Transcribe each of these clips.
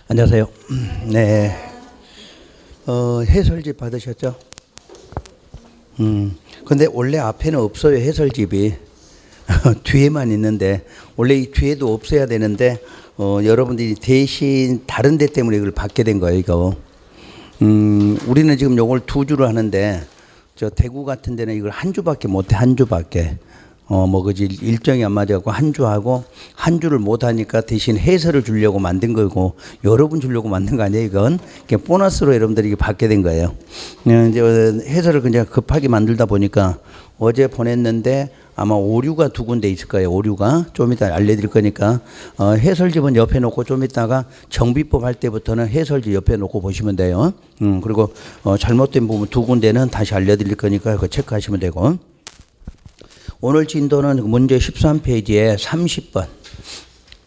안녕하세요. 네. 해설집 받으셨죠? 근데 원래 앞에는 없어요, 해설집이. 뒤에만 있는데, 원래 이 뒤에도 없어야 되는데, 여러분들이 대신 다른 데 때문에 이걸 받게 된 거예요, 이거. 우리는 지금 요걸 2주로 하는데, 저 대구 같은 데는 이걸 한 주밖에 못해, 한 주밖에. 그지 일정이 안 맞아갖고 한 주 하고 한 주를 못 하니까 대신 해설을 주려고 만든 거고 여러분 주려고 만든 거 아니에요, 이건. 그냥 보너스로 여러분들이 이게 받게 된 거예요. 이제 해설을 그냥 급하게 만들다 보니까 어제 보냈는데 아마 오류가 2군데 있을 거예요. 오류가 좀 이따 알려드릴 거니까 해설집은 옆에 놓고 좀 이따가 정비법 할 때부터는 해설집 옆에 놓고 보시면 돼요. 그리고 잘못된 부분 2군데는 다시 알려드릴 거니까 그거 체크하시면 되고. 오늘 진도는 문제 13페이지에 30번.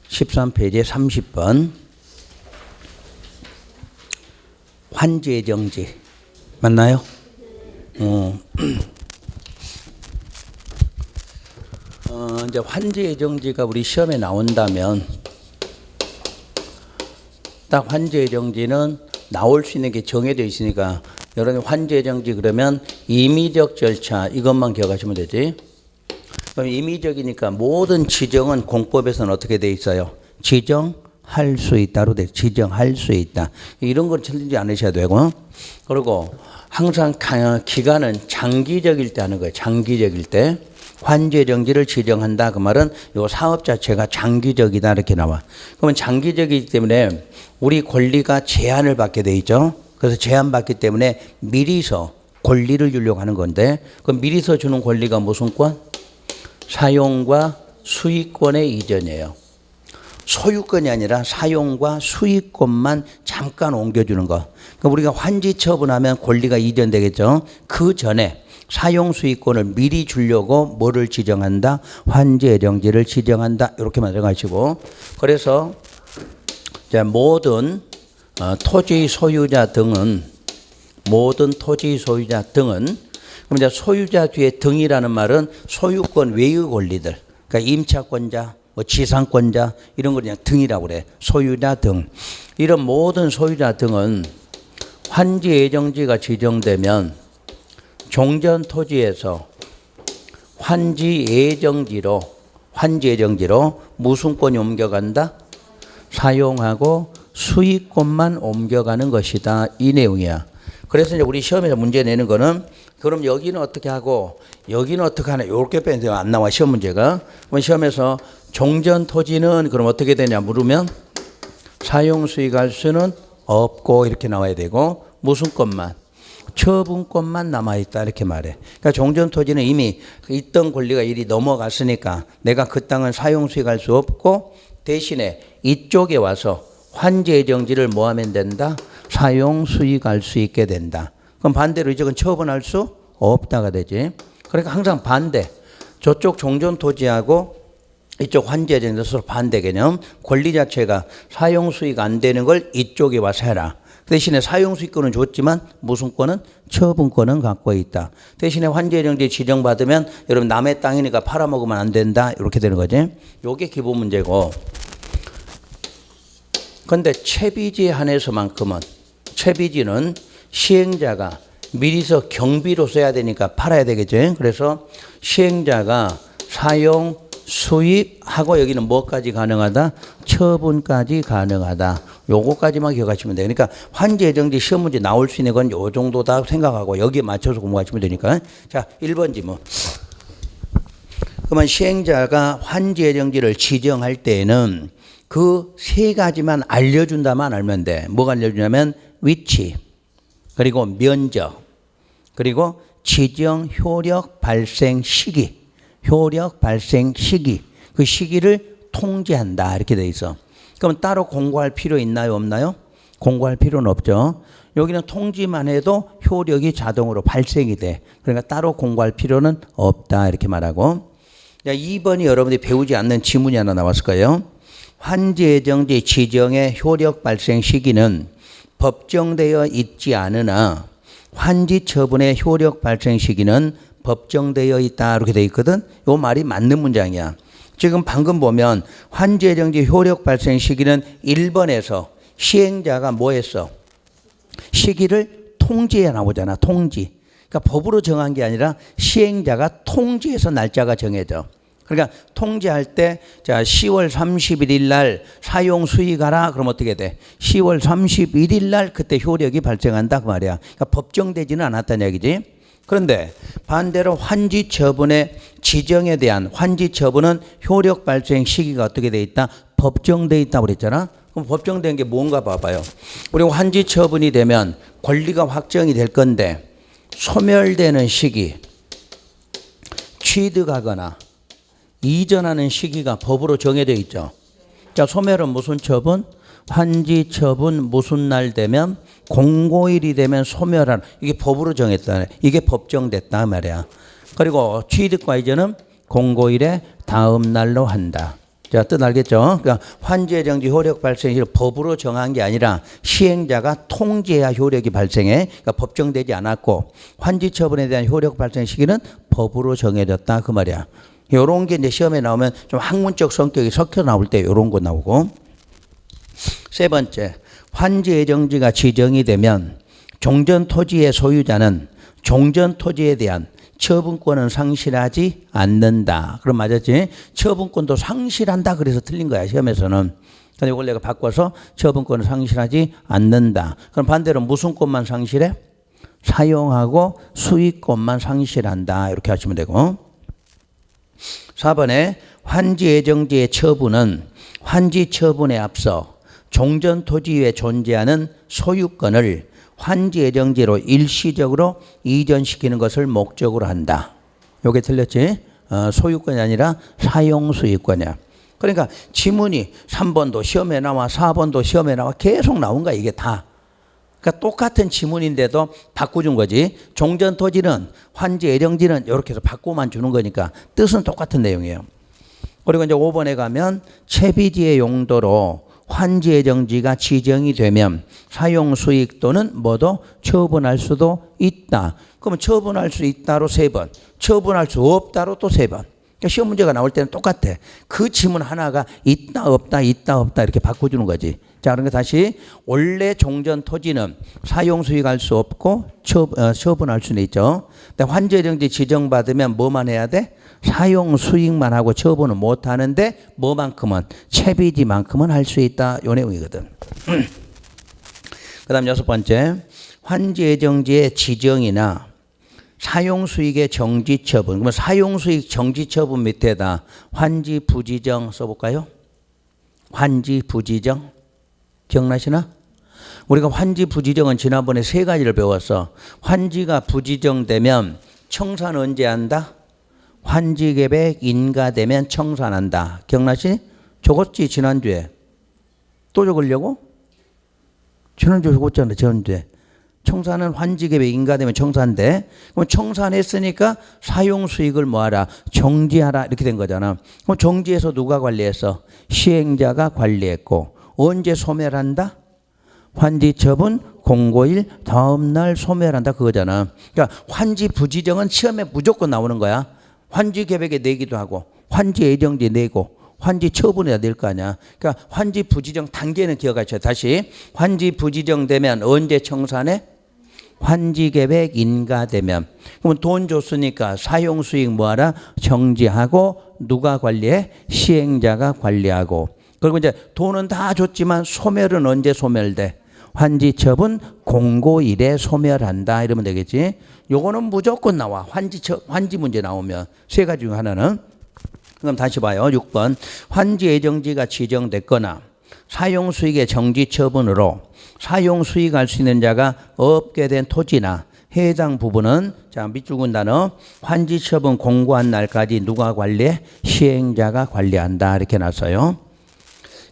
13페이지에 30번. 환제정지. 맞나요? 이제 환제정지가 우리 시험에 나온다면 딱 환제정지는 나올 수 있는 게 정해져 있으니까 여러분 환제정지 그러면 임의적 절차 이것만 기억하시면 되지. 그럼 임의적이니까 모든 지정은 공법에서는 어떻게 돼 있어요? 지정할 수 있다로 돼. 지정할 수 있다. 이런 걸 틀리지 않으셔야 되고. 그리고 항상 기간은 장기적일 때 하는 거예요. 장기적일 때. 환제정지를 지정한다. 그 말은 이 사업 자체가 장기적이다. 이렇게 나와. 그러면 장기적이기 때문에 우리 권리가 제한을 받게 돼 있죠. 그래서 제한받기 때문에 미리서 권리를 주려고 하는 건데 그럼 미리서 주는 권리가 무슨 권? 사용과 수익권의 이전이에요. 소유권이 아니라 사용과 수익권만 잠깐 옮겨주는 거. 그럼 우리가 환지 처분하면 권리가 이전되겠죠. 그 전에 사용 수익권을 미리 주려고 뭐를 지정한다? 환제정지를 지정한다. 이렇게 만들어가시고. 그래서 모든 토지 소유자 등은 그럼 이제 소유자 뒤에 등이라는 말은 소유권 외의 권리들. 그러니까 임차권자, 지상권자 이런 걸 그냥 등이라고 그래. 소유자 등. 이런 모든 소유자 등은 환지 예정지가 지정되면 종전 토지에서 환지 예정지로 무슨 권이 옮겨간다? 사용하고 수익권만 옮겨가는 것이다. 이 내용이야. 그래서 이제 우리 시험에서 문제 내는 거는 그럼 여기는 어떻게 하고 여기는 어떻게 하나 이렇게 빼면 안 나와 시험 문제가. 그럼 시험에서 종전 토지는 그럼 어떻게 되냐 물으면 사용 수익할 수는 없고 이렇게 나와야 되고 무슨 것만 처분권만 남아있다 이렇게 말해. 그러니까 종전 토지는 이미 있던 권리가 이리 넘어갔으니까 내가 그 땅은 사용 수익할 수 없고 대신에 이쪽에 와서 환제정지를 뭐 하면 된다? 사용 수익할 수 있게 된다. 그럼 반대로 이쪽은 처분할 수 없다가 되지. 그러니까 항상 반대. 저쪽 종전 토지하고 이쪽 환제정지 서로 반대 개념. 권리 자체가 사용 수익 안 되는 걸 이쪽에 와서 해라. 대신에 사용 수익권은 줬지만 무슨 권은? 처분권은 갖고 있다. 대신에 환제정지 지정받으면 여러분 남의 땅이니까 팔아먹으면 안 된다. 이렇게 되는 거지. 요게 기본 문제고. 근데 채비지에 한해서만큼은 채비지는 시행자가 미리서 경비로 써야 되니까 팔아야 되겠죠. 그래서 시행자가 사용, 수익하고 여기는 뭐까지 가능하다? 처분까지 가능하다. 요거까지만 기억하시면 돼요. 그러니까 환제정지 시험 문제 나올 수 있는 건 요 정도다 생각하고 여기에 맞춰서 공부하시면 되니까. 자, 1번 지문. 그러면 시행자가 환제정지를 지정할 때에는 그 3가지만 알려준다만 알면 돼. 뭐가 알려주냐면 위치, 그리고 면적, 그리고 지정 효력 발생 시기. 그 시기를 통지한다. 이렇게 돼 있어. 그럼 따로 공고할 필요 있나요? 없나요? 공고할 필요는 없죠. 여기는 통지만 해도 효력이 자동으로 발생이 돼. 그러니까 따로 공고할 필요는 없다. 이렇게 말하고. 2번이 여러분들이 배우지 않는 지문이 하나 나왔을 거예요. 환제정지 지정의 효력 발생 시기는 법정되어 있지 않으나 환지 처분의 효력 발생 시기는 법정되어 있다. 이렇게 돼 있거든. 이 말이 맞는 문장이야. 지금 방금 보면 환제정지 효력 발생 시기는 1번에서 시행자가 뭐 했어? 시기를 통지해 나오잖아. 통지. 그러니까 법으로 정한 게 아니라 시행자가 통지해서 날짜가 정해져. 그러니까 통지할 때 자 10월 31일 날 사용 수익하라 그럼 어떻게 돼? 10월 31일 날 그때 효력이 발생한다 그 말이야. 그러니까 법정되지는 않았다는 얘기지. 그런데 반대로 환지 처분의 지정에 대한 환지 처분은 효력 발생 시기가 어떻게 돼 있다? 법정돼 있다고 그랬잖아. 그럼 법정된 게 뭔가 봐봐요. 우리 환지 처분이 되면 권리가 확정이 될 건데 소멸되는 시기, 취득하거나 이전하는 시기가 법으로 정해져 있죠. 자, 소멸은 무슨 처분? 환지 처분 무슨 날 되면 공고일이 되면 소멸하는 이게 법으로 정했다. 이게 법정됐다 말이야. 그리고 취득과 이전은 공고일의 다음 날로 한다. 자, 뜻 알겠죠? 그러니까 환지의 정지 효력 발생이 법으로 정한 게 아니라 시행자가 통지해야 효력이 발생해. 그러니까 법정되지 않았고 환지 처분에 대한 효력 발생 시기는 법으로 정해졌다 그 말이야. 요런 게 이제 시험에 나오면 좀 학문적 성격이 섞여 나올 때 요런 거 나오고. 세 번째, 환지 예정지가 지정이 되면 종전 토지의 소유자는 종전 토지에 대한 처분권은 상실하지 않는다. 그럼 맞았지? 처분권도 상실한다. 그래서 틀린 거야, 시험에서는. 근데 이걸 내가 바꿔서 처분권은 상실하지 않는다. 그럼 반대로 무슨 권만 상실해? 사용하고 수익권만 상실한다. 이렇게 하시면 되고. 4번에 환지 예정지의 처분은 환지 처분에 앞서 종전 토지 위에 존재하는 소유권을 환지 예정지로 일시적으로 이전시키는 것을 목적으로 한다. 요게 틀렸지? 소유권이 아니라 사용수익권이야. 그러니까 지문이 3번도 시험에 나와 4번도 시험에 나와 계속 나온 거야 이게 다. 그러니까 똑같은 지문인데도 바꿔준 거지. 종전 토지는 환지 예정지는 이렇게 해서 바꿔만 주는 거니까 뜻은 똑같은 내용이에요. 그리고 이제 5번에 가면 채비지의 용도로 환지 예정지가 지정이 되면 사용 수익 또는 뭐도 처분할 수도 있다. 그러면 처분할 수 있다로 3번, 처분할 수 없다로 또 3번. 그러니까 시험 문제가 나올 때는 똑같아. 그 지문 하나가 있다 없다 있다 없다 이렇게 바꿔주는 거지. 자, 그러니까 다시 원래 종전 토지는 사용 수익할 수 없고 처분할 수는 있죠. 근데 환지 예정지 지정받으면 뭐만 해야 돼? 사용 수익만 하고 처분은 못 하는데 뭐만큼은 채비지만큼은 할 수 있다. 요 내용이거든. 그다음 6번째, 환지 예정지의 지정이나 사용 수익의 정지 처분. 그러면 사용 수익 정지 처분 밑에다 환지 부지정 써볼까요? 환지 부지정 기억나시나? 우리가 환지 부지정은 지난번에 3가지를 배웠어. 환지가 부지정되면 청산 언제 한다? 환지 계획 인가되면 청산한다. 기억나시? 적었지 지난주에. 또 적으려고? 지난주에 적었잖아. 지난주에. 청산은 환지 계획 인가되면 청산돼. 그럼 청산했으니까 사용 수익을 뭐하라? 정지하라. 이렇게 된 거잖아. 그럼 정지해서 누가 관리했어? 시행자가 관리했고. 언제 소멸한다? 환지 처분 공고일 다음 날 소멸한다 그거잖아. 그러니까 환지 부지정은 시험에 무조건 나오는 거야. 환지 계획에 내기도 하고 환지 예정지 내고 환지 처분에다 낼 거 아니야. 그러니까 환지 부지정 단계는 기억하셔야 다시 환지 부지정 되면 언제 청산해? 환지 계획 인가되면. 그러면 돈 줬으니까 사용 수익 뭐하라? 정지하고 누가 관리해? 시행자가 관리하고. 그리고 이제 돈은 다 줬지만 소멸은 언제 소멸돼? 환지 처분 공고일에 소멸한다 이러면 되겠지. 요거는 무조건 나와. 환지 문제 나오면 3가지 중 하나는. 그럼 다시 봐요. 6번. 환지 예정지가 지정됐거나 사용 수익의 정지 처분으로 사용 수익할 수 있는 자가 없게 된 토지나 해당 부분은 자 밑줄 근 단어 환지 처분 공고한 날까지 누가 관리해? 시행자가 관리한다 이렇게 놨어요.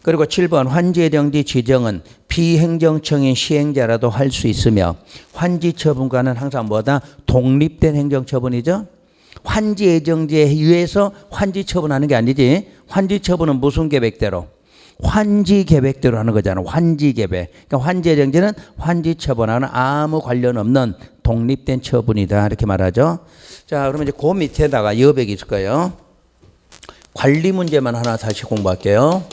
그리고 7번 환지 예정지 지정은 비행정청인 시행자라도 할 수 있으며 환지 처분과는 항상 뭐다? 독립된 행정처분이죠. 환지 예정지에 의해서 환지 처분하는 게 아니지. 환지 처분은 무슨 계획대로? 환지 계획대로 하는 거잖아. 환지 계획. 그러니까 환지 예정지는 환지 처분하는 아무 관련 없는 독립된 처분이다 이렇게 말하죠. 자, 그러면 이제 그 밑에다가 여백이 있을 거예요. 관리 문제만 하나 다시 공부할게요.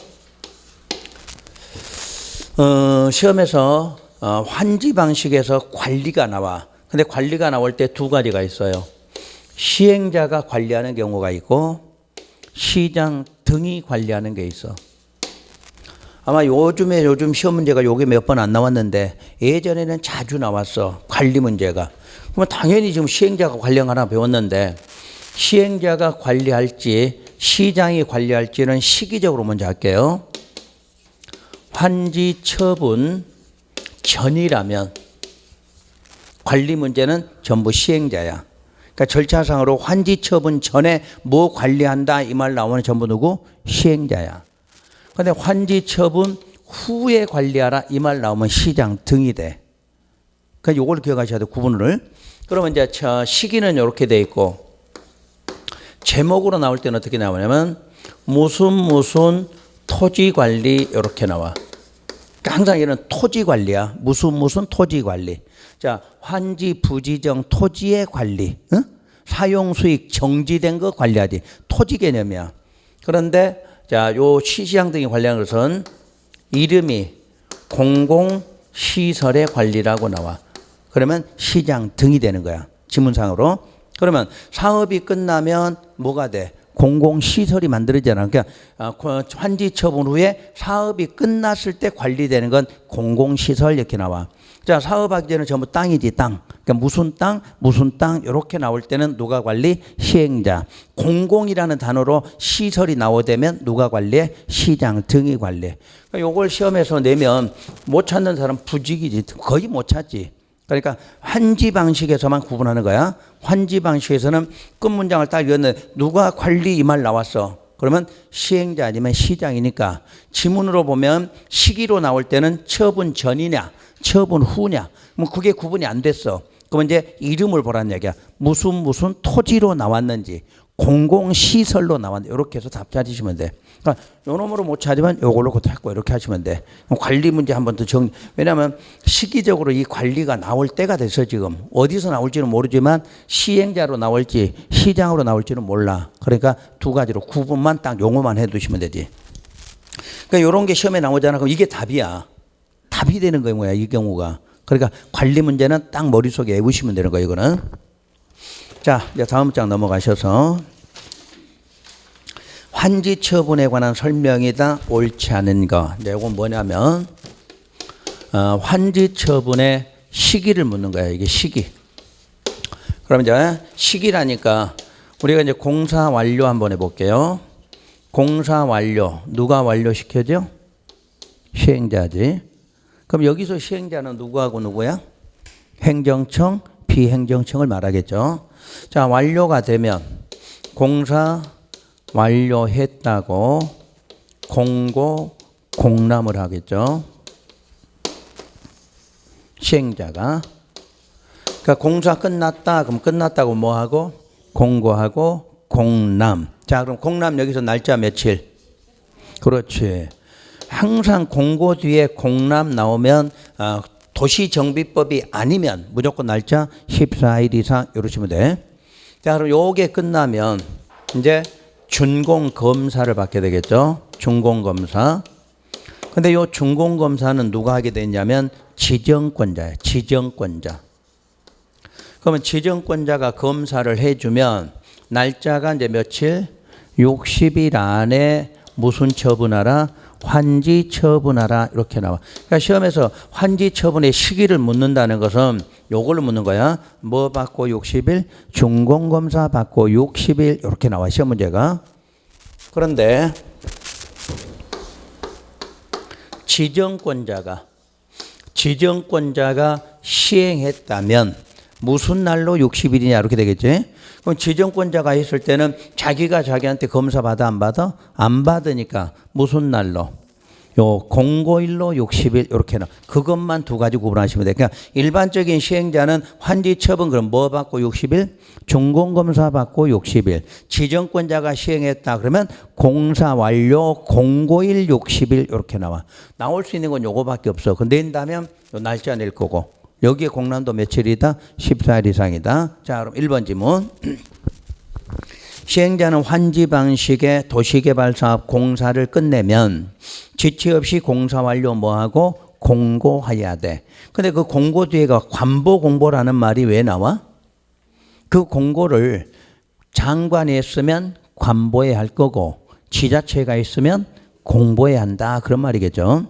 시험에서 환지 방식에서 관리가 나와. 근데 관리가 나올 때 두 가지가 있어요. 시행자가 관리하는 경우가 있고 시장 등이 관리하는 게 있어. 아마 요즘 시험 문제가 요게 몇 번 안 나왔는데 예전에는 자주 나왔어. 관리 문제가. 그러면 당연히 지금 시행자가 관리하나 배웠는데 시행자가 관리할지 시장이 관리할지는 시기적으로 먼저 할게요. 환지 처분 전이라면 관리 문제는 전부 시행자야. 그러니까 절차상으로 환지 처분 전에 뭐 관리한다 이 말 나오면 전부 누구? 시행자야. 근데 환지 처분 후에 관리하라 이 말 나오면 시장 등이 돼. 그러니까 요걸 기억하셔야 돼, 구분을. 그러면 이제 시기는 이렇게 돼 있고 제목으로 나올 때는 어떻게 나오냐면 무슨 토지 관리 이렇게 나와. 그러니까 항상 이런 토지 관리야. 무슨 토지 관리. 자, 환지 부지정 토지의 관리. 응? 사용 수익 정지된 거 관리하지. 토지 개념이야. 그런데 자, 요 시장 등이 관리하는 것은 이름이 공공시설의 관리라고 나와. 그러면 시장 등이 되는 거야. 지문상으로. 그러면 사업이 끝나면 뭐가 돼? 공공시설이 만들어지잖아. 그러니까 환지 처분 후에 사업이 끝났을 때 관리되는 건 공공시설 이렇게 나와. 자, 사업하기 전에 전부 땅이지, 땅. 그러니까 무슨 땅 이렇게 나올 때는 누가 관리? 시행자. 공공이라는 단어로 시설이 나오되면 누가 관리해? 시장 등이 관리해. 그러니까 요걸 시험에서 내면 못 찾는 사람 부직이지. 거의 못 찾지. 그러니까 환지 방식에서만 구분하는 거야. 환지 방식에서는 끝 문장을 딱 읽었는데 누가 관리 이 말 나왔어. 그러면 시행자 아니면 시장이니까 지문으로 보면 시기로 나올 때는 처분 전이냐 처분 후냐 뭐 그게 구분이 안 됐어. 그러면 이제 이름을 보라는 얘기야. 무슨 토지로 나왔는지 공공시설로 나왔는지 이렇게 해서 답 찾으시면 돼. 그러니까 요 놈으로 못 찾으면 요걸로 찾고 이렇게 하시면 돼. 관리 문제 한 번 더 정리. 왜냐하면 시기적으로 이 관리가 나올 때가 됐어. 지금 어디서 나올지는 모르지만 시행자로 나올지 시장으로 나올지는 몰라. 그러니까 두 가지로 구분만 딱 용어만 해두시면 되지. 그러니까 이런 게 시험에 나오잖아. 그럼 이게 답이야. 답이 되는 거야 뭐야 이 경우가. 그러니까 관리 문제는 딱 머릿속에 외우시면 되는 거야 이거는. 자, 이제 다음 장 넘어가셔서 환지 처분에 관한 설명이다 옳지 않은 거. 이건 뭐냐면 환지 처분의 시기를 묻는 거야. 이게 시기. 그럼 이제 시기라니까 우리가 이제 공사 완료 한번 해볼게요. 공사 완료 누가 완료시켜줘? 시행자지. 그럼 여기서 시행자는 누구하고 누구야? 행정청, 비행정청을 말하겠죠. 자, 완료가 되면 공사 완료했다고 공고 공람을 하겠죠. 시행자가. 그러니까 공사 끝났다. 그럼 끝났다고 뭐 하고? 공고하고 공람. 자, 그럼 공람 여기서 날짜 며칠? 그렇지. 항상 공고 뒤에 공람 나오면 도시정비법이 아니면 무조건 날짜 14일 이상 이러시면 돼. 자, 그럼 요게 끝나면 이제 준공검사를 받게 되겠죠. 준공검사. 근데 요 준공검사는 누가 하게 되냐면 지정권자예요. 지정권자. 그러면 지정권자가 검사를 해주면 날짜가 이제 며칠? 60일 안에 무슨 처분하라? 환지 처분하라 이렇게 나와. 그러니까 시험에서 환지 처분의 시기를 묻는다는 것은 요걸로 묻는 거야. 뭐 받고 60일? 준공검사 받고 60일 이렇게 나와 시험 문제가. 그런데 지정권자가 시행했다면 무슨 날로 60일이냐 이렇게 되겠지. 그럼 지정권자가 했을 때는 자기가 자기한테 검사 받아 안 받아? 안 받으니까 무슨 날로? 요 공고일로 60일 이렇게 나. 그것만 두 가지 구분하시면 돼. 그러니까 일반적인 시행자는 환지 처분 그럼 뭐 받고 60일? 준공검사 받고 60일. 지정권자가 시행했다 그러면 공사 완료 공고일 60일 이렇게 나와. 나올 수 있는 건 요거밖에 없어. 그 낸다면 요 날짜 낼 거고. 여기에 공람도 며칠이다? 14일 이상이다. 자, 그럼 1번 지문. 시행자는 환지 방식의 도시개발사업 공사를 끝내면 지체 없이 공사 완료 뭐하고 공고해야 돼. 근데 그 공고 뒤에가 관보공보라는 말이 왜 나와? 그 공고를 장관이 했으면 관보해야 할 거고 지자체가 있으면 공보해야 한다. 그런 말이겠죠.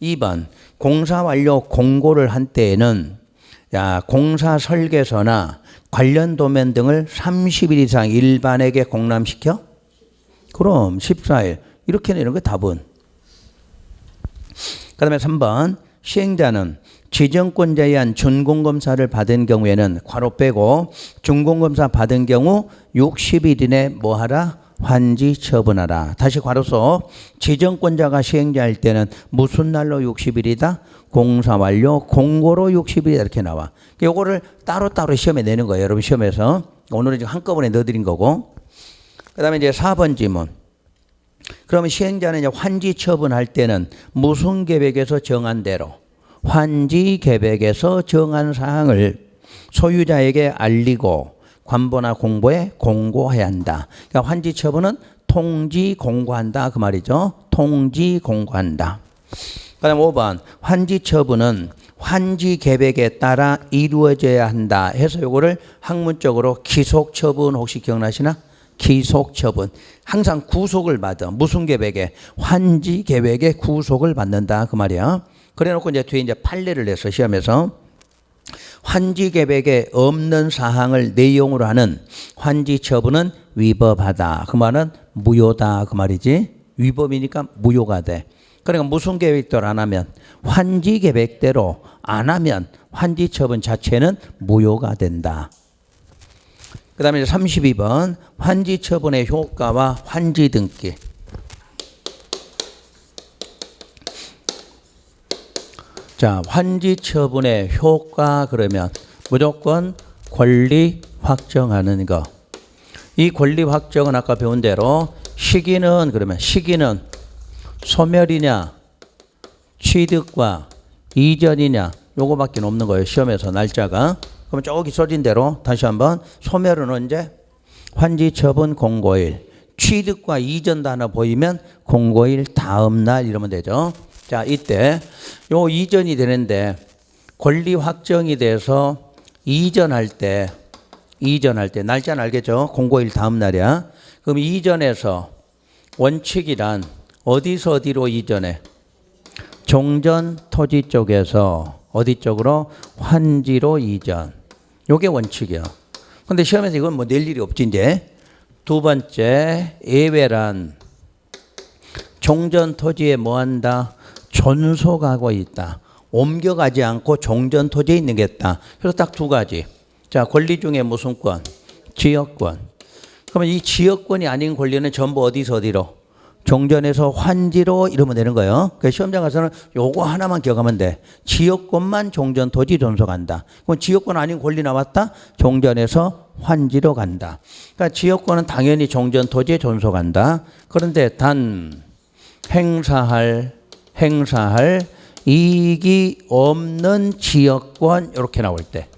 2번 공사 완료 공고를 한 때에는 공사 설계서나 관련 도면 등을 30일 이상 일반에게 공람시켜? 그럼 14일. 이렇게 내는 게 답은. 그 다음에 3번 시행자는 지정권자에 의한 준공검사를 받은 경우에는 괄호 빼고 준공검사 받은 경우 60일 이내 뭐하라? 환지 처분하라. 다시 괄호서 지정권자가 시행자일 때는 무슨 날로 60일이다? 공사 완료 공고로 60일이다 이렇게 나와. 요거를 따로따로 시험에 내는 거예요. 여러분 시험에서. 오늘은 지금 한꺼번에 넣어드린 거고. 그 다음에 이제 4번 지문. 그러면 시행자는 이제 환지 처분할 때는 무슨 계획에서 정한 대로 환지 계획에서 정한 사항을 소유자에게 알리고 관보나 공보에 공고해야 한다. 그러니까 환지 처분은 통지 공고한다 그 말이죠. 통지 공고한다. 그다음 5번 환지 처분은 환지 계획에 따라 이루어져야 한다 해서 요거를 학문적으로 기속 처분 혹시 기억나시나? 기속 처분. 항상 구속을 받아. 무슨 계획에? 환지 계획에 구속을 받는다 그 말이야. 그래 놓고 이제 뒤에 이제 판례를 내서 시험에서 환지 계획에 없는 사항을 내용으로 하는 환지 처분은 위법하다. 그 말은 무효다 그 말이지. 위법이니까 무효가 돼. 그러니까 무슨 계획대로 안 하면 환지 계획대로 안 하면 환지 처분 자체는 무효가 된다. 그 다음에 32번 환지 처분의 효과와 환지 등기. 자, 환지 처분의 효과 그러면 무조건 권리 확정하는 거. 이 권리 확정은 아까 배운 대로 시기는 그러면 시기는 소멸이냐 취득과 이전이냐 요거밖에 없는 거예요. 시험에서 날짜가. 그럼 저기 써진 대로 다시 한번 소멸은 언제? 환지 처분 공고일. 취득과 이전 단어 보이면 공고일 다음 날 이러면 되죠. 자, 이때 요 이전이 되는데 권리 확정이 돼서 이전할 때 날짜는 알겠죠? 공고일 다음 날이야. 그럼 이전에서 원칙이란 어디서 어디로 이전해? 종전 토지 쪽에서 어디 쪽으로? 환지로 이전. 요게 원칙이야. 근데 시험에서 이건 뭐 낼 일이 없지 이제. 두 번째 예외란 종전 토지에 뭐 한다? 존속하고 있다. 옮겨가지 않고 종전 토지에 있는 게 있다. 그래서 딱 두 가지. 자, 권리 중에 무슨 권? 지역권. 그러면 이 지역권이 아닌 권리는 전부 어디서 어디로? 종전에서 환지로 이러면 되는 거예요. 그러니까 시험장 가서는 요거 하나만 기억하면 돼. 지역권만 종전 토지 존속한다. 그럼 지역권 아닌 권리 나왔다? 종전에서 환지로 간다. 그러니까 지역권은 당연히 종전 토지에 존속한다. 그런데 단 행사할 이익이 없는 지역권 이렇게 나올 때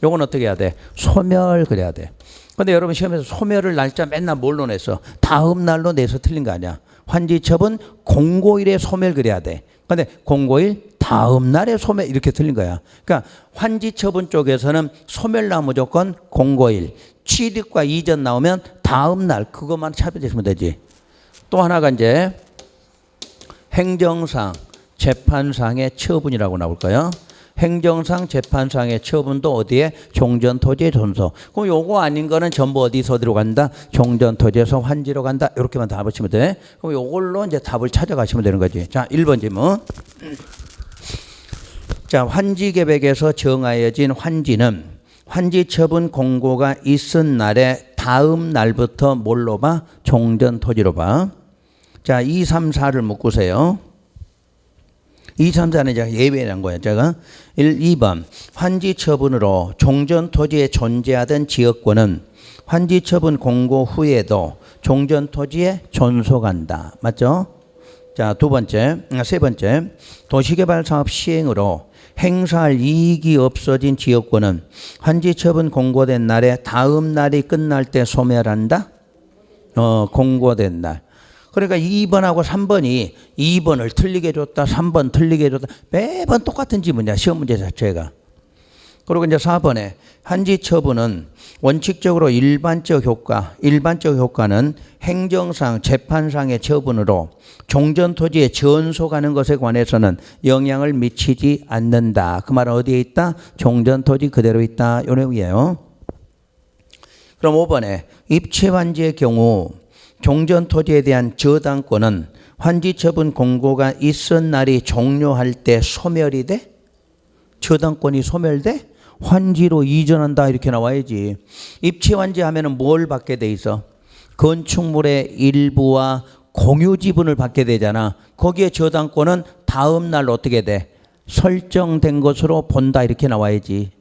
요건 어떻게 해야 돼? 소멸 그래야 돼. 근데 여러분 시험에서 소멸을 날짜 맨날 뭘로 냈어? 다음 날로 내서 틀린 거 아니야. 환지처분 공고일에 소멸 그래야 돼. 근데 공고일 다음 날에 소멸 이렇게 틀린 거야. 그러니까 환지처분 쪽에서는 소멸 나오면 무조건 공고일, 취득과 이전 나오면 다음 날 그것만 차별해주면 되지. 또 하나가 이제 행정상 재판상의 처분이라고 나올 거예요. 행정상 재판상의 처분도 어디에? 종전토지에 존속. 그럼 요거 아닌 거는 전부 어디서 어디로 간다? 종전토지에서 환지로 간다. 이렇게만 답을 치면 돼. 그럼 요걸로 이제 답을 찾아가시면 되는 거지. 자, 1번 질문. 자, 환지 계획에서 정하여진 환지는 환지 처분 공고가 있은 날에 다음 날부터 뭘로 봐? 종전토지로 봐. 자, 2, 3, 4를 묶으세요. 2, 3, 4는 제가 예외란 거예요. 제가 2번 환지 처분으로 종전 토지에 존재하던 지역권은 환지 처분 공고 후에도 종전 토지에 존속한다. 맞죠? 자, 세 번째 도시개발 사업 시행으로 행사할 이익이 없어진 지역권은 환지 처분 공고된 날에 다음 날이 끝날 때 소멸한다. 공고된 날. 그러니까 2번하고 3번이 2번을 틀리게 줬다, 3번 틀리게 줬다. 매번 똑같은 지문이야, 시험 문제 자체가. 그리고 이제 4번에 환지 처분은 원칙적으로 일반적 효과는 행정상, 재판상의 처분으로 종전 토지에 전속하는 것에 관해서는 영향을 미치지 않는다. 그 말은 어디에 있다? 종전 토지 그대로 있다. 요 내용이에요. 그럼 5번에 입체 환지의 경우 종전 토지에 대한 저당권은 환지 처분 공고가 있은 날이 종료할 때 소멸이 돼? 저당권이 소멸돼? 환지로 이전한다 이렇게 나와야지. 입체 환지 하면은 뭘 받게 돼 있어? 건축물의 일부와 공유 지분을 받게 되잖아. 거기에 저당권은 다음 날 어떻게 돼? 설정된 것으로 본다 이렇게 나와야지.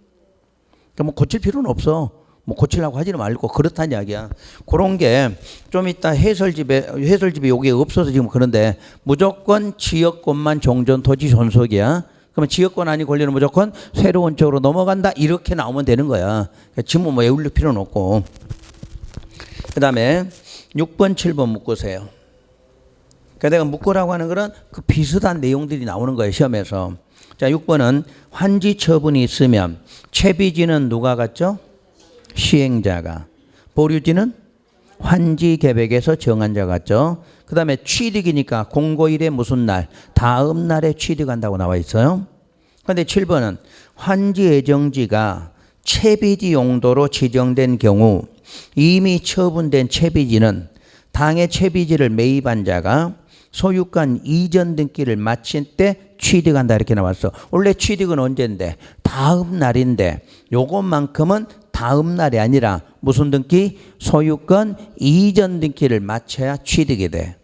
그러니까 뭐 고칠 필요는 없어. 뭐 고치려고 하지는 말고 그렇다는 이야기야. 그런 게 좀 이따 해설집에 요게 없어서 지금 그런데 무조건 지역권만 종전 토지 존속이야. 그러면 지역권 안이 권리는 무조건 새로운 쪽으로 넘어간다 이렇게 나오면 되는 거야. 지금 뭐 외울 필요는 없고. 그 다음에 6번 7번 묶으세요. 그러니까 내가 묶으라고 하는 거는 그 비슷한 내용들이 나오는 거예요, 시험에서. 자, 6번은 환지 처분이 있으면 채비지는 누가 갖죠? 시행자가. 보류지는 환지 계획에서 정한 자 같죠. 그 다음에 취득이니까 공고일에 무슨 날? 다음 날에 취득한다고 나와 있어요. 그런데 7번은 환지 예정지가 채비지 용도로 지정된 경우 이미 처분된 채비지는 당의 채비지를 매입한 자가 소유권 이전 등기를 마친 때 취득한다 이렇게 나왔어. 원래 취득은 언제인데? 다음 날인데 요것만큼은 다음 날이 아니라 무슨 등기? 소유권 이전 등기를 마쳐야 취득이 돼.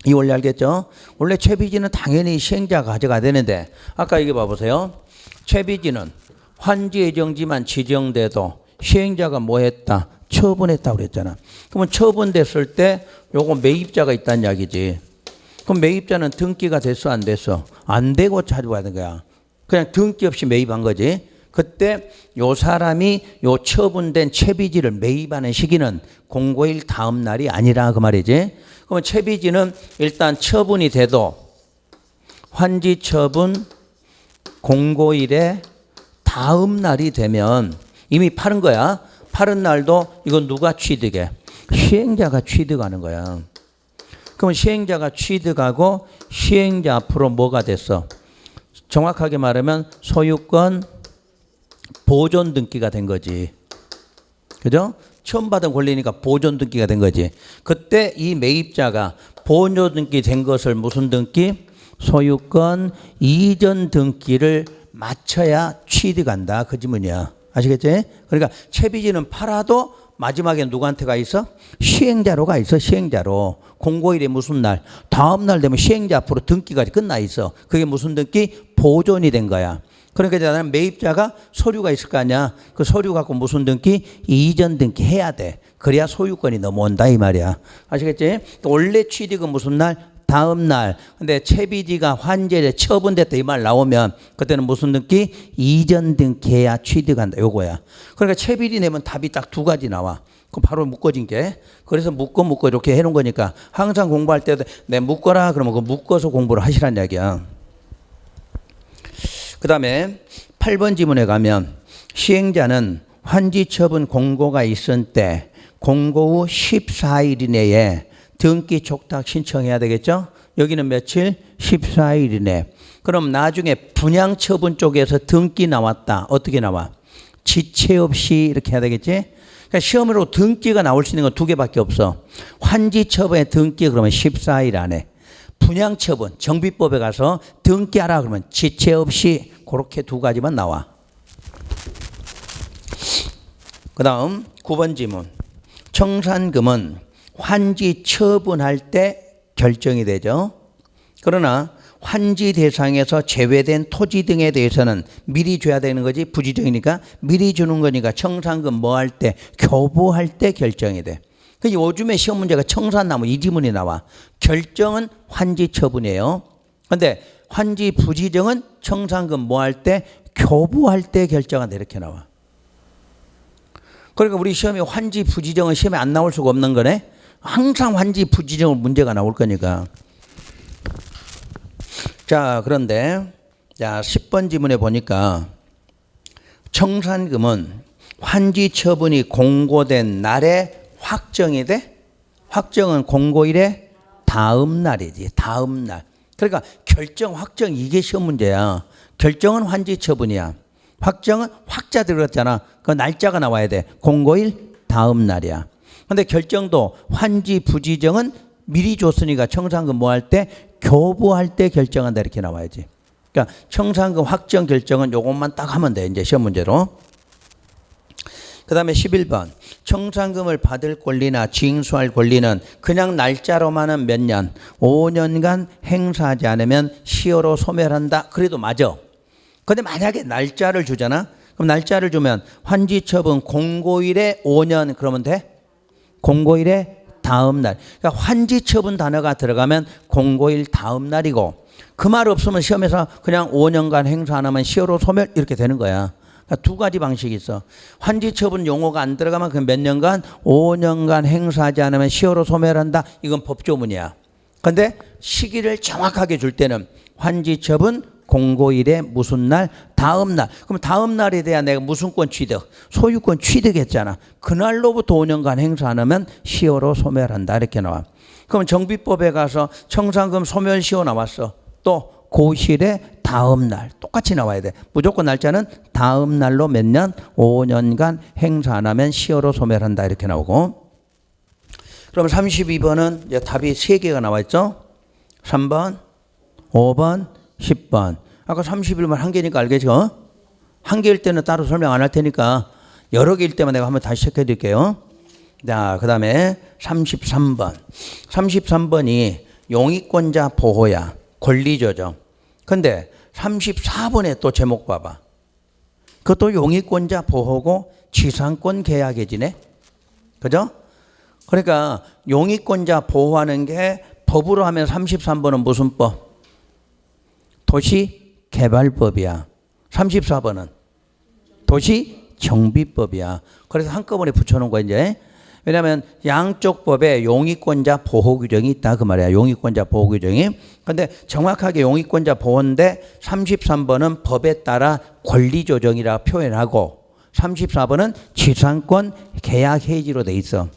이 원리 알겠죠? 원래 채비지는 당연히 시행자가 가져가야 되는데 아까 이게 봐보세요. 채비지는 환지 예정지만 지정돼도 시행자가 뭐 했다? 처분했다고 그랬잖아. 그러면 처분됐을 때 요거 매입자가 있다는 이야기지. 그럼 매입자는 등기가 됐어 안 됐어? 안 되고 가져가는 거야. 그냥 등기 없이 매입한 거지. 그때 요 사람이 요 처분된 채비지를 매입하는 시기는 공고일 다음 날이 아니라 그 말이지. 그러면 채비지는 일단 처분이 돼도 환지 처분 공고일에 다음 날이 되면 이미 팔은 거야. 팔은 날도 이건 누가 취득해? 시행자가 취득하는 거야. 그러면 시행자가 취득하고 시행자 앞으로 뭐가 됐어? 정확하게 말하면 소유권 보존 등기가 된 거지. 그죠? 처음 받은 권리니까 보존 등기가 된 거지. 그때 이 매입자가 보존 등기 된 것을 무슨 등기? 소유권 이전 등기를 마쳐야 취득한다. 그 지문이야. 아시겠지? 그러니까 채비지는 팔아도 마지막에 누구한테 가 있어? 시행자로 가 있어. 시행자로. 공고일이 무슨 날? 다음 날 되면 시행자 앞으로 등기까지 끝나 있어. 그게 무슨 등기? 보존이 된 거야. 그러니까 나는 매입자가 서류가 있을 거 아니야. 그 서류 갖고 무슨 등기? 이전 등기 해야 돼. 그래야 소유권이 넘어온다 이 말이야. 아시겠지? 원래 취득은 무슨 날? 다음 날. 근데 채비지가 환지에 처분됐다 이 말 나오면 그때는 무슨 등기? 이전 등기해야 취득한다. 요거야. 그러니까 채비지 내면 답이 딱 두 가지 나와. 그럼 바로 묶어진 게. 그래서 묶어 이렇게 해놓은 거니까 항상 공부할 때도 내 묶어라 그러면 그 묶어서 공부를 하시란 이야기야. 그 다음에 8번 지문에 가면 시행자는 환지 처분 공고가 있은 때 공고 후 14일 이내에 등기 촉탁 신청해야 되겠죠? 여기는 며칠? 14일 이내. 그럼 나중에 분양 처분 쪽에서 등기 나왔다. 어떻게 나와? 지체 없이 이렇게 해야 되겠지? 그러니까 시험으로 등기가 나올 수 있는 건 두 개밖에 없어. 환지 처분의 등기 그러면 14일 안에. 분양 처분, 정비법에 가서 등기하라 그러면 지체 없이 그렇게 두 가지만 나와. 그 다음 9번 지문. 청산금은 환지 처분할 때 결정이 되죠. 그러나 환지 대상에서 제외된 토지 등에 대해서는 미리 줘야 되는 거지. 부지정이니까 미리 주는 거니까 청산금 뭐 할 때? 교부할 때 결정이 돼. 요즘에 시험 문제가 청산나무 이 지문이 나와. 결정은 환지 처분이에요. 그런데 환지 부지정은 청산금 뭐 할 때? 교부할 때 결정한다 이렇게 나와. 그러니까 우리 시험에 환지 부지정은 시험에 안 나올 수가 없는 거네. 항상 환지 부지정 문제가 나올 거니까. 자, 그런데 자 10번 지문에 보니까 청산금은 환지 처분이 공고된 날에 확정이 돼? 확정은 공고일의 다음 날이지. 다음 날. 그러니까 결정, 확정 이게 시험 문제야. 결정은 환지 처분이야. 확정은 확자 들어갔잖아. 그 날짜가 나와야 돼. 공고일 다음 날이야. 근데 결정도 환지 부지정은 미리 줬으니까 청산금 뭐 할 때? 교부할 때 결정한다 이렇게 나와야지. 그러니까 청산금 확정 결정은 요것만 딱 하면 돼. 이제 시험 문제로. 그 다음에 11번. 청산금을 받을 권리나 징수할 권리는 그냥 날짜로만은 몇 년, 5년간 행사하지 않으면 시효로 소멸한다. 그래도 맞아. 근데 만약에 날짜를 주잖아. 그럼 날짜를 주면 환지처분 공고일에 5년 그러면 돼? 공고일에 다음 날. 그러니까 환지처분 단어가 들어가면 공고일 다음 날이고 그 말 없으면 시험에서 그냥 5년간 행사 안 하면 시효로 소멸 이렇게 되는 거야. 그러니까 두 가지 방식이 있어. 환지처분 용어가 안 들어가면 그 몇 년간 5년간 행사하지 않으면 시효로 소멸한다. 이건 법조문이야. 근데 시기를 정확하게 줄 때는 환지처분 공고일에 무슨 날? 다음 날. 그럼 다음 날에 대한 내가 무슨권 취득? 소유권 취득했잖아. 그날로부터 5년간 행사 안 하면 시효로 소멸한다. 이렇게 나와. 그럼 정비법에 가서 청산금 소멸 시효 나왔어. 또 고실의 다음 날 똑같이 나와야 돼. 무조건 날짜는 다음 날로 몇 년? 5년간 행사 안 하면 시효로 소멸한다. 이렇게 나오고. 그럼 32번은 이제 답이 3개가 나와 있죠. 3번, 5번, 10번. 아까 31번 한 개니까 알겠죠? 한 개일 때는 따로 설명 안 할 테니까 여러 개일 때만 내가 한번 다시 체크해 드릴게요. 자, 그 다음에 33번. 33번이 용의권자 보호야. 권리조정. 근데 34번에 또 제목 봐봐. 그것도 용의권자 보호고 지상권 계약 해지네. 그죠? 그러니까 용의권자 보호하는 게 법으로 하면 33번은 무슨 법? 도시개발법이야. 34번은 도시정비법이야. 그래서 한꺼번에 붙여놓은 거야 이제. 왜냐하면 양쪽 법에 용의권자 보호 규정이 있다 그 말이야. 용의권자 보호 규정이. 근데 정확하게 용의권자 보호인데 33번은 법에 따라 권리조정이라 표현하고 34번은 지상권 계약 해지로 돼 있어.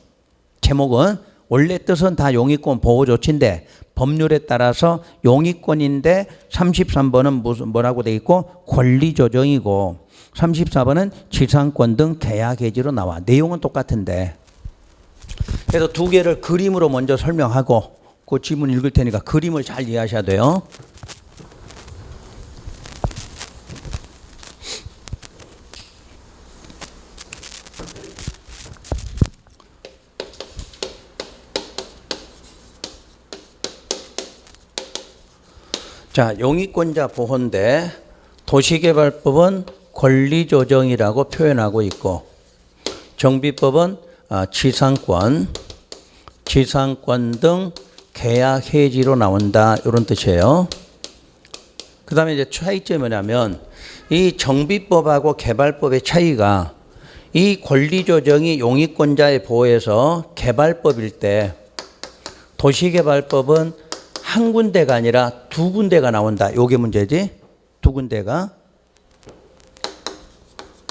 제목은 원래 뜻은 다 용의권 보호 조치인데 법률에 따라서 용의권인데 33번은 무슨 뭐라고 돼 있고 권리조정이고 34번은 지상권 등 계약 해지로 나와. 내용은 똑같은데. 그래서 두 개를 그림으로 먼저 설명하고 그 지문 읽을 테니까 그림을 잘 이해하셔야 돼요. 자, 용의권자 보호인데 도시개발법은 권리조정이라고 표현하고 있고 정비법은 지상권 등 계약 해지로 나온다 이런 뜻이에요. 그 다음에 이제 차이점이 뭐냐면 이 정비법하고 개발법의 차이가 이 권리조정이 용의권자의 보호에서 개발법일 때 도시개발법은 한 군데가 아니라 두 군데가 나온다. 요게 문제지. 두 군데가.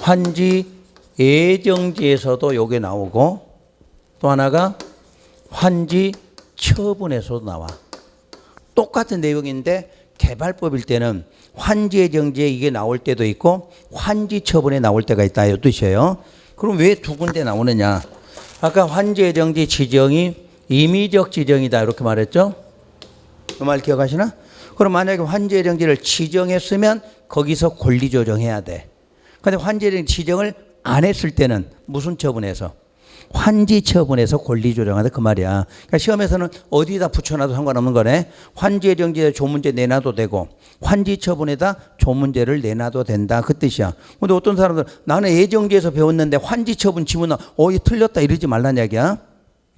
환지 예정지에서도 요게 나오고 또 하나가 환지 처분에서도 나와. 똑같은 내용인데 개발법일 때는 환지 예정지에 이게 나올 때도 있고 환지 처분에 나올 때가 있다. 이 뜻이에요. 그럼 왜 두 군데 나오느냐. 아까 환지 예정지 지정이 임의적 지정이다 이렇게 말했죠. 그 말 기억하시나? 그럼 만약에 환지 예정지를 지정했으면 거기서 권리 조정해야 돼. 그런데 환지 예정지 지정을 안 했을 때는 무슨 처분에서? 환지 처분에서 권리 조정하다 그 말이야. 그러니까 시험에서는 어디다 붙여놔도 상관없는 거네. 환지 예정지에 조문제 내놔도 되고 환지 처분에다 조문제를 내놔도 된다 그 뜻이야. 근데 어떤 사람들 나는 예정지에서 배웠는데 환지 처분 지문은 이 틀렸다 이러지 말란 얘기야.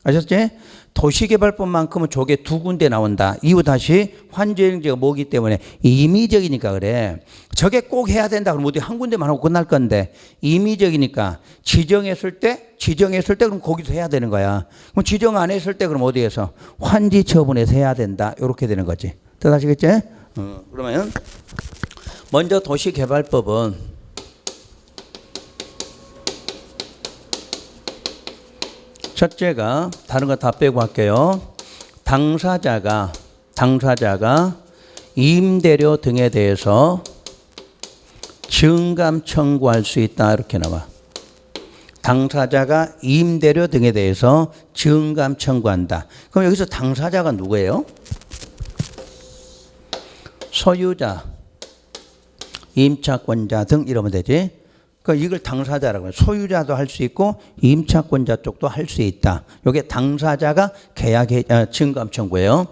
아셨지? 도시개발법만큼은 조개 두 군데 나온다. 이후 다시 환경정지가 뭐기 때문에 임의적이니까 그래. 저게 꼭 해야 된다. 그럼 어디 한 군데만 하고 끝날 건데 임의적이니까 지정했을 때 그럼 거기서 해야 되는 거야. 그럼 지정 안 했을 때 그럼 어디에서 환지처분에서 해야 된다. 이렇게 되는 거지. 뜻하시겠지? 그러면 먼저 도시개발법은 첫째가 다른 거 다 빼고 할게요. 당사자가 임대료 등에 대해서 증감 청구할 수 있다. 이렇게 나와. 당사자가 임대료 등에 대해서 증감 청구한다. 그럼 여기서 당사자가 누구예요? 소유자, 임차권자 등 이러면 되지. 그러니까 이걸 당사자라고 해요. 소유자도 할 수 있고 임차권자 쪽도 할 수 있다. 이게 당사자가 증감 청구예요.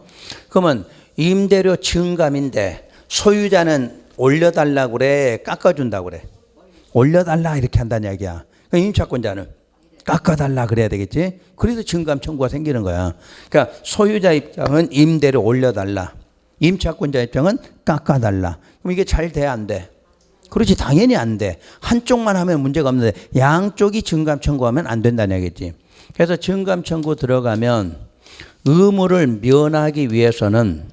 그러면 임대료 증감인데 소유자는 올려달라고 그래, 깎아준다고 그래. 올려달라 이렇게 한다는 이야기야. 그러니까 임차권자는 깎아달라 그래야 되겠지. 그래서 증감 청구가 생기는 거야. 그러니까 소유자 입장은 임대료 올려달라. 임차권자 입장은 깎아달라. 그럼 이게 잘 돼, 안 돼? 그렇지, 당연히 안 돼. 한쪽만 하면 문제가 없는데 양쪽이 증감 청구하면 안 된다는 얘기지. 그래서 증감 청구 들어가면 의무를 면하기 위해서는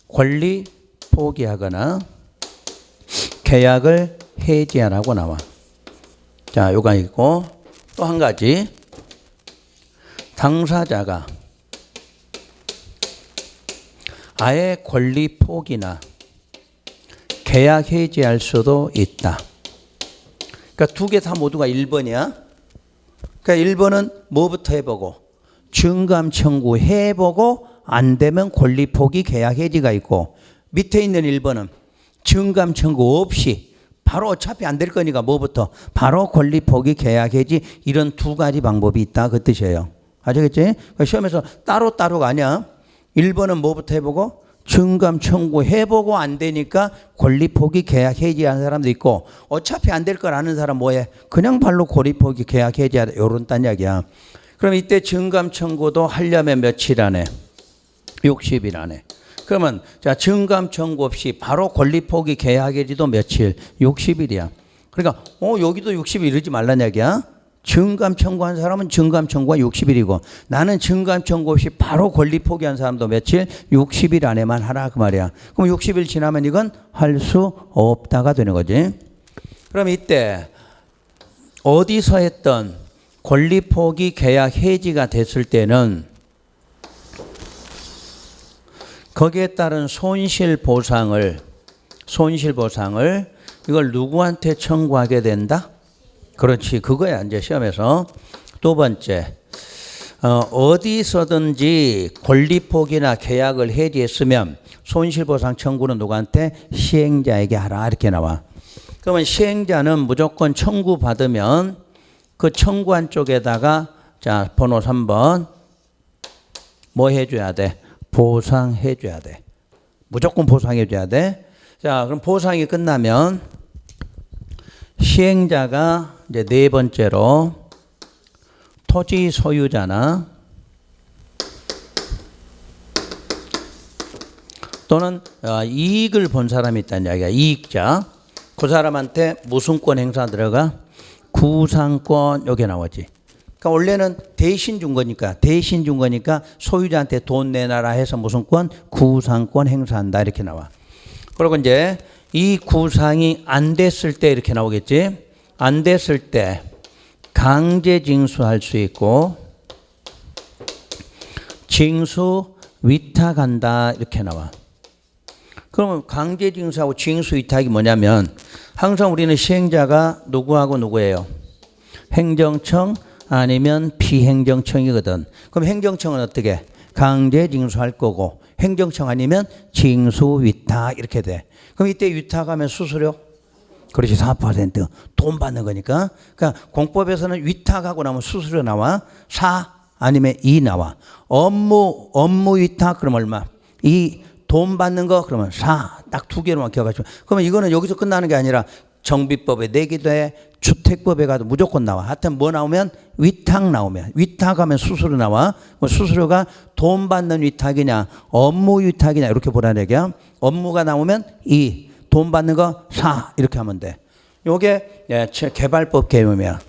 권리 포기하거나 계약을 해지하라고 나와. 자, 요거 있고 또 한 가지. 당사자가 아예 권리 포기나 계약 해지할 수도 있다. 그러니까 두 개 다 모두가 1번이야. 그러니까 1번은 뭐부터 해보고 증감 청구 해보고 안 되면 권리 포기 계약 해지가 있고, 밑에 있는 1번은 증감 청구 없이 바로 어차피 안 될 거니까 뭐부터 바로 권리 포기 계약 해지, 이런 두 가지 방법이 있다 그 뜻이에요. 아시겠지? 그러니까 시험에서 따로따로가 아니야. 1번은 뭐부터 해보고 증감 청구 해보고 안 되니까 권리 포기 계약 해지하는 사람도 있고, 어차피 안 될 걸 아는 사람 뭐해? 그냥 발로 권리 포기 계약 해지하다, 요런 딴 이야기야. 그럼 이때 증감 청구도 하려면 며칠 안에? 60일 안에. 그러면 자, 증감 청구 없이 바로 권리 포기 계약 해지도 며칠? 60일이야. 그러니까 여기도 60일 이러지 말란 얘기야. 증감 청구한 사람은 증감 청구가 60일이고 나는 증감 청구 없이 바로 권리 포기한 사람도 며칠? 60일 안에만 하라 그 말이야. 그럼 60일 지나면 이건 할 수 없다가 되는 거지. 그럼 이때 어디서 했던 권리 포기 계약 해지가 됐을 때는 거기에 따른 손실보상을 이걸 누구한테 청구하게 된다? 그렇지, 그거야 이제 시험에서. 두 번째, 어디서든지 권리 포기나 계약을 해지했으면 손실보상 청구는 누구한테? 시행자에게 하라 이렇게 나와. 그러면 시행자는 무조건 청구받으면 그 청구한 쪽에다가 자, 번호 3번 뭐 해줘야 돼? 보상해줘야 돼. 무조건 보상해줘야 돼. 자, 그럼 보상이 끝나면 시행자가 이제 네 번째로 토지 소유자나 또는 이익을 본 사람이 있다는 이야기야. 이익자. 그 사람한테 무슨 권 행사 들어가? 구상권. 여기 나오지. 그러니까 원래는 대신 준 거니까 소유자한테 돈 내놔라 해서 무슨 권? 구상권 행사한다 이렇게 나와. 그리고 이제 이 구상이 안 됐을 때 이렇게 나오겠지. 안 됐을 때 강제 징수할 수 있고 징수 위탁한다 이렇게 나와. 그러면 강제 징수하고 징수 위탁이 뭐냐면 항상 우리는 시행자가 누구하고 누구예요? 행정청 아니면 비행정청이거든. 그럼 행정청은 어떻게? 강제 징수할 거고 행정청 아니면 징수 위탁 이렇게 돼. 그럼 이때 위탁하면 수수료? 그렇지, 4%. 돈 받는 거니까. 그러니까 공법에서는 위탁하고 나면 수수료 나와. 4 아니면 2 나와. 업무 위탁 그럼 얼마? 2. 돈 받는 거 그러면 4. 딱 두 개로만 기억하시고. 그러면 이거는 여기서 끝나는 게 아니라 정비법에 내기도 해. 주택법에 가도 무조건 나와. 하여튼 뭐 나오면 위탁 나오면, 위탁하면 수수료 나와. 수수료가 돈 받는 위탁이냐 업무 위탁이냐 이렇게 보라는 얘기야. 업무가 나오면 2, 돈 받는 거 4 이렇게 하면 돼. 요게 개발법 개념이야.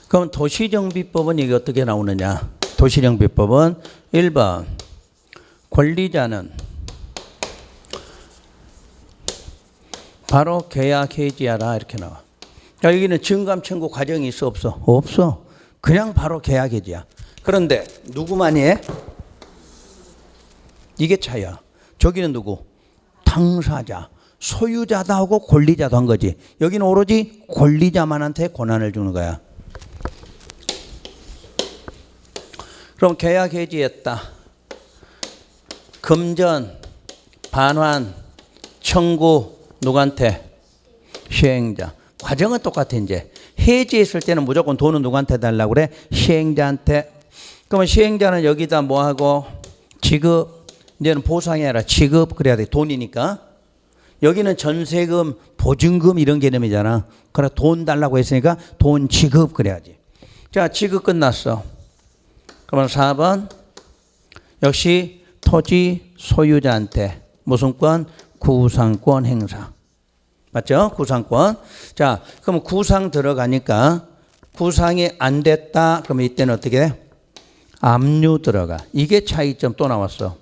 그럼 도시정비법은 이게 어떻게 나오느냐? 도시정비법은 1번 권리자는 바로 계약 해지하라 이렇게 나와. 자, 여기는 증감 청구 과정이 있어 없어? 없어. 그냥 바로 계약 해지야. 그런데 누구만이 해? 이게 차이야. 저기는 누구? 당사자. 소유자도 하고 권리자도 한 거지. 여기는 오로지 권리자만한테 권한을 주는 거야. 그럼 계약 해지했다. 금전, 반환, 청구 누구한테? 시행자. 과정은 똑같아 이제. 해지했을 때는 무조건 돈은 누구한테 달라고 그래? 시행자한테. 그러면 시행자는 여기다 뭐하고? 지급. 이제는 보상이 아니라 지급 그래야 돼. 돈이니까. 여기는 전세금, 보증금 이런 개념이잖아. 그래 돈 달라고 했으니까 돈 지급 그래야지. 자, 지급 끝났어. 그러면 4번 역시 토지 소유자한테 무슨 권? 구상권 행사. 맞죠? 구상권. 자, 그럼 구상 들어가니까 구상이 안 됐다. 그러면 이때는 어떻게 돼? 압류 들어가. 이게 차이점 또 나왔어.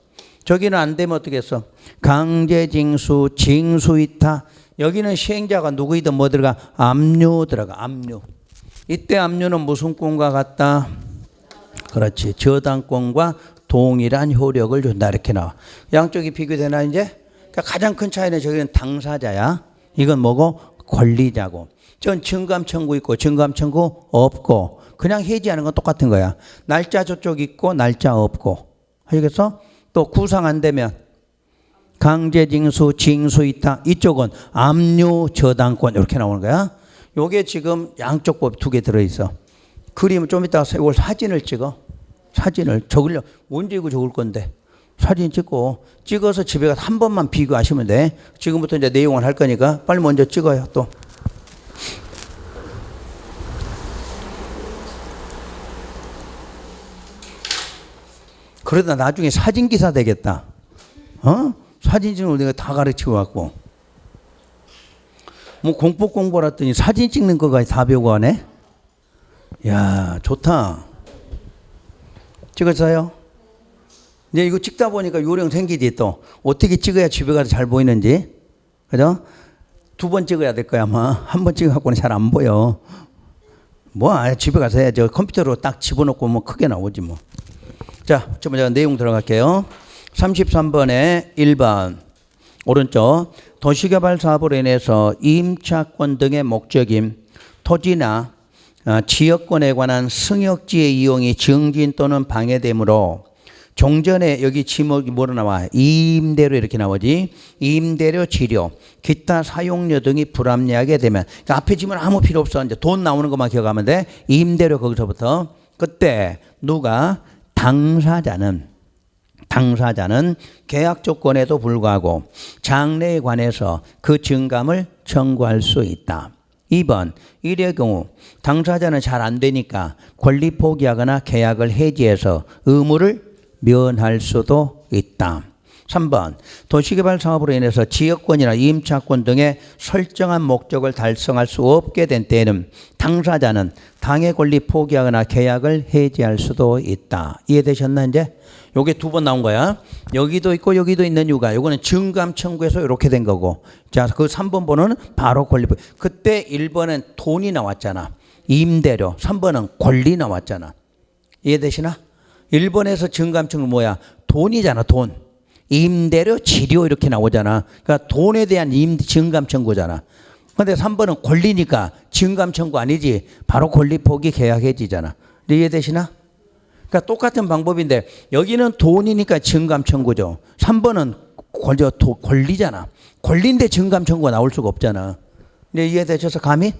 저기는 안 되면 어떻게 했어? 강제징수, 징수이타. 여기는 시행자가 누구이든 뭐 들어가? 압류 들어가. 압류. 이때 압류는 무슨 권과 같다? 그렇지. 저당권과 동일한 효력을 준다. 이렇게 나와. 양쪽이 비교되나 이제? 그러니까 가장 큰 차이는 저기는 당사자야. 이건 뭐고? 권리자고. 전 증감 청구 있고 증감 청구 없고 그냥 해지하는 건 똑같은 거야. 날짜 저쪽 있고 날짜 없고. 알겠어? 또 구상 안 되면 강제징수, 징수이타. 이쪽은 압류, 저당권 이렇게 나오는 거야. 요게 지금 양쪽 법 두 개 들어있어. 그림은 좀 이따가 이걸 사진을 찍어. 사진을 적으려 언제 이거 적을 건데 사진 찍고 찍어서 집에 가서 한 번만 비교하시면 돼. 지금부터 이제 내용을 할 거니까 빨리 먼저 찍어요. 또 그러다 나중에 사진 기사 되겠다. 사진 찍는 걸 내가 다 가르치고 왔고 뭐 공법 공부를 했더니 사진 찍는 거가 다 배우고 하네. 야, 좋다. 찍었어요? 이제 이거 찍다 보니까 요령 생기지 또. 어떻게 찍어야 집에 가서 잘 보이는지. 그죠? 2번 찍어야 될 거야 아마. 한 번 찍어갖고는 잘 안 보여. 뭐 집에 가서 해야죠. 컴퓨터로 딱 집어넣고 뭐 크게 나오지 뭐. 자, 저 먼저 내용 들어갈게요. 33번에 1번. 오른쪽. 도시개발 사업으로 인해서 임차권 등의 목적인 토지나 지역권에 관한 승역지의 이용이 정진 또는 방해되므로 종전에 여기 지목이 뭐로 나와? 임대료 이렇게 나오지. 임대료, 지료, 기타 사용료 등이 불합리하게 되면 그러니까 앞에 지문 아무 필요 없어. 이제 돈 나오는 것만 기억하면 돼. 임대료 거기서부터. 그때 누가? 당사자는 계약 조건에도 불구하고 장래에 관해서 그 증감을 청구할 수 있다. 2번 이의 경우 당사자는 잘 안 되니까 권리 포기하거나 계약을 해지해서 의무를 면할 수도 있다. 3번 도시개발 사업으로 인해서 지역권이나 임차권 등의 설정한 목적을 달성할 수 없게 된 때에는 당사자는 당의 권리 포기하거나 계약을 해지할 수도 있다. 이해되셨나 이제? 요게 2번 나온 거야. 여기도 있고 여기도 있는 이유가 요거는 증감 청구에서 이렇게 된 거고. 자, 그 3번 번호는 바로 권리 포기. 그때 1번은 돈이 나왔잖아. 임대료. 3번은 권리 나왔잖아. 이해되시나? 1번에서 증감 청구 뭐야? 돈이잖아, 돈. 임대료, 지료 이렇게 나오잖아. 그러니까 돈에 대한 증감 청구잖아. 근데 3번은 권리니까 증감 청구 아니지. 바로 권리 포기 계약 해지잖아. 이해되시나? 그러니까 똑같은 방법인데 여기는 돈이니까 증감 청구죠. 3번은 권리잖아. 권리인데 증감 청구가 나올 수가 없잖아. 근데 이해되셔서 감히?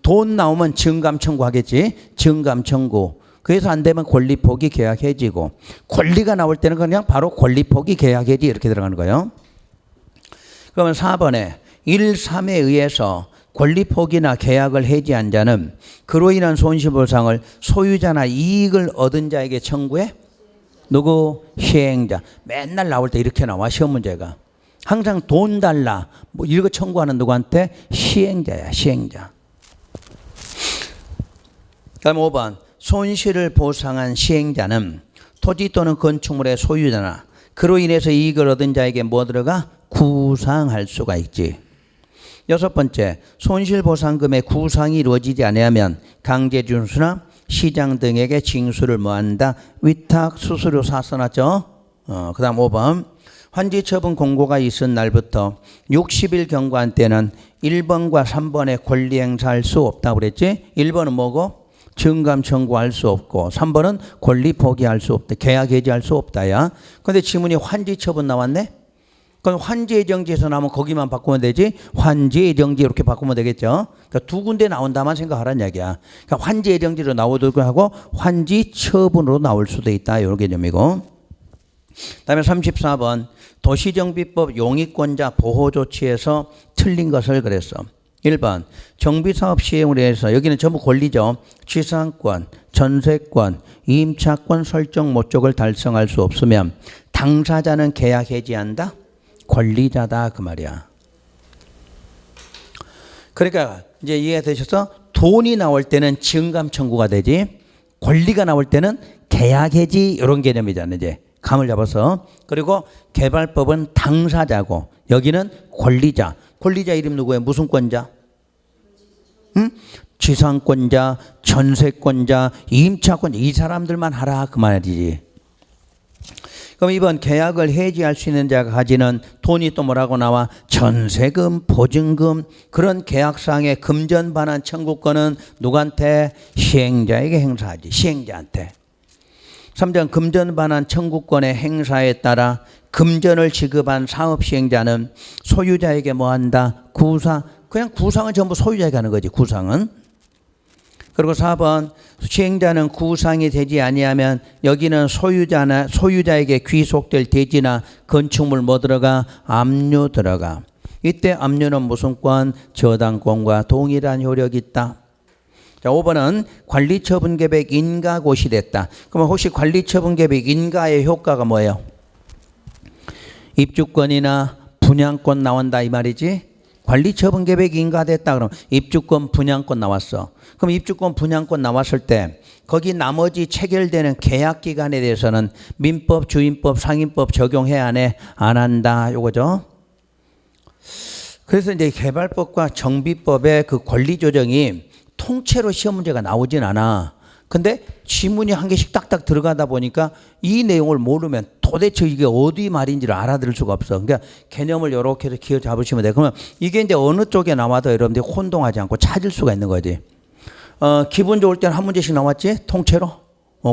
돈 나오면 증감 청구하겠지. 증감 청구. 그래서 안 되면 권리 포기 계약 해지고 권리가 나올 때는 그냥 바로 권리 포기 계약 해지 이렇게 들어가는 거예요. 그러면 4번에 1, 3에 의해서 권리 포기나 계약을 해지한 자는 그로 인한 손실보상을 소유자나 이익을 얻은 자에게 청구해? 누구? 시행자. 맨날 나올 때 이렇게 나와 시험 문제가. 항상 돈 달라 뭐 이거 청구하는 누구한테? 시행자야. 시행자. 그다음 5번 손실을 보상한 시행자는 토지 또는 건축물의 소유자나 그로 인해서 이익을 얻은 자에게 뭐 들어가? 구상할 수가 있지. 6번째 손실보상금의 구상이 이루어지지 아니하면 강제준수나 시장 등에게 징수를 뭐한다? 위탁 수수료 사서놨죠. 그 다음 5번 환지처분 공고가 있은 날부터 60일 경과한 때는 1번과 3번의 권리 행사할 수 없다고 그랬지. 1번은 뭐고? 증감 청구할 수 없고 3번은 권리 포기할 수 없다. 계약 해지할 수 없다야. 그런데 지문이 환지처분 나왔네. 그럼 환지예정지에서 나오면 거기만 바꾸면 되지. 환지예정지 이렇게 바꾸면 되겠죠. 그러니까 두 군데 나온다만 생각하라는 이야기야. 그러니까 환지예정지로 나오도 하고 환지처분으로 나올 수도 있다. 이런 개념이고. 그다음에 34번 도시정비법 용익권자 보호조치에서 틀린 것을 그랬어. 1번 정비사업 시행을 위해서 여기는 전부 권리죠. 취상권, 전세권, 임차권 설정 목적을 달성할 수 없으면 당사자는 계약 해지한다. 권리자다 그 말이야. 그러니까 이제 이해가 되셔서 돈이 나올 때는 증감 청구가 되지 권리가 나올 때는 계약 해지 이런 개념이잖아요. 이제 감을 잡아서. 그리고 개발법은 당사자고 여기는 권리자. 권리자 이름 누구예요? 무슨 권자? 응? 지상권자, 전세권자, 임차권자 이 사람들만 하라 그 말이지. 그럼 이번 계약을 해지할 수 있는 자가 가지는 돈이 또 뭐라고 나와? 전세금, 보증금 그런 계약상의 금전 반환 청구권은 누구한테? 시행자에게 행사하지. 시행자한테. 3번 금전 반환 청구권의 행사에 따라 금전을 지급한 사업 시행자는 소유자에게 뭐한다? 구상. 그냥 구상은 전부 소유자에게 하는 거지. 구상은. 그리고 4번 시행자는 구상이 되지 아니하면 여기는 소유자에게 귀속될 대지나 건축물 뭐 들어가? 압류 들어가. 이때 압류는 무슨 권? 저당권과 동일한 효력이 있다. 자, 5번은 관리처분계획 인가 고시됐다. 그러면 혹시 관리처분계획 인가의 효과가 뭐예요? 입주권이나 분양권 나온다 이 말이지. 관리처분계획 인가됐다 그러면 입주권 분양권 나왔어. 그럼 입주권 분양권 나왔을 때 거기 나머지 체결되는 계약기간에 대해서는 민법, 주임법, 상임법 적용해야 안 해? 안 한다 요거죠. 그래서 이제 개발법과 정비법의 그 권리조정이 통째로 시험 문제가 나오진 않아. 근데 지문이 한 개씩 딱딱 들어가다 보니까 이 내용을 모르면 도대체 이게 어디 말인지를 알아들을 수가 없어. 그러니까 개념을 이렇게 해서 기어 잡으시면 돼. 그러면 이게 이제 어느 쪽에 나와도 여러분들이 혼동하지 않고 찾을 수가 있는 거지. 기분 좋을 때는 한 문제씩 나왔지? 통째로.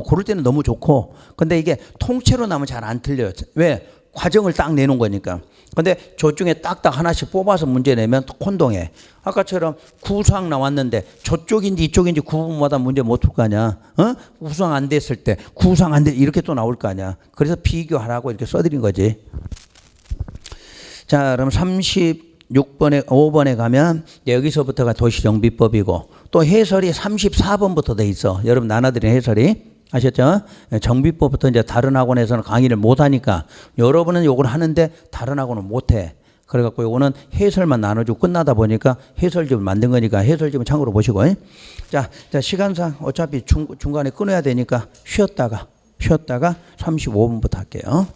그럴 때는 너무 좋고. 근데 이게 통째로 나오면 잘 안 틀려요. 왜? 과정을 딱 내놓은 거니까. 근데 저중에 딱딱 하나씩 뽑아서 문제 내면 혼동해. 아까처럼 구상 나왔는데 저쪽인지 이쪽인지 구분마다 문제 못 풀 거 아니야. 구상 안 됐을 때 구상 안 돼 이렇게 또 나올 거 아니야. 그래서 비교하라고 이렇게 써드린 거지. 자, 그럼 36번에 5번에 가면 여기서부터가 도시정비법이고 또 해설이 34번부터 돼 있어. 여러분 나눠드린 해설이. 아셨죠? 정비법부터 이제 다른 학원에서는 강의를 못 하니까 여러분은 요걸 하는데 다른 학원은 못 해. 그래갖고 요거는 해설만 나눠주고 끝나다 보니까 해설집을 만든 거니까 해설집은 참고로 보시고. 자, 시간상 어차피 중간에 끊어야 되니까 쉬었다가 35분부터 할게요.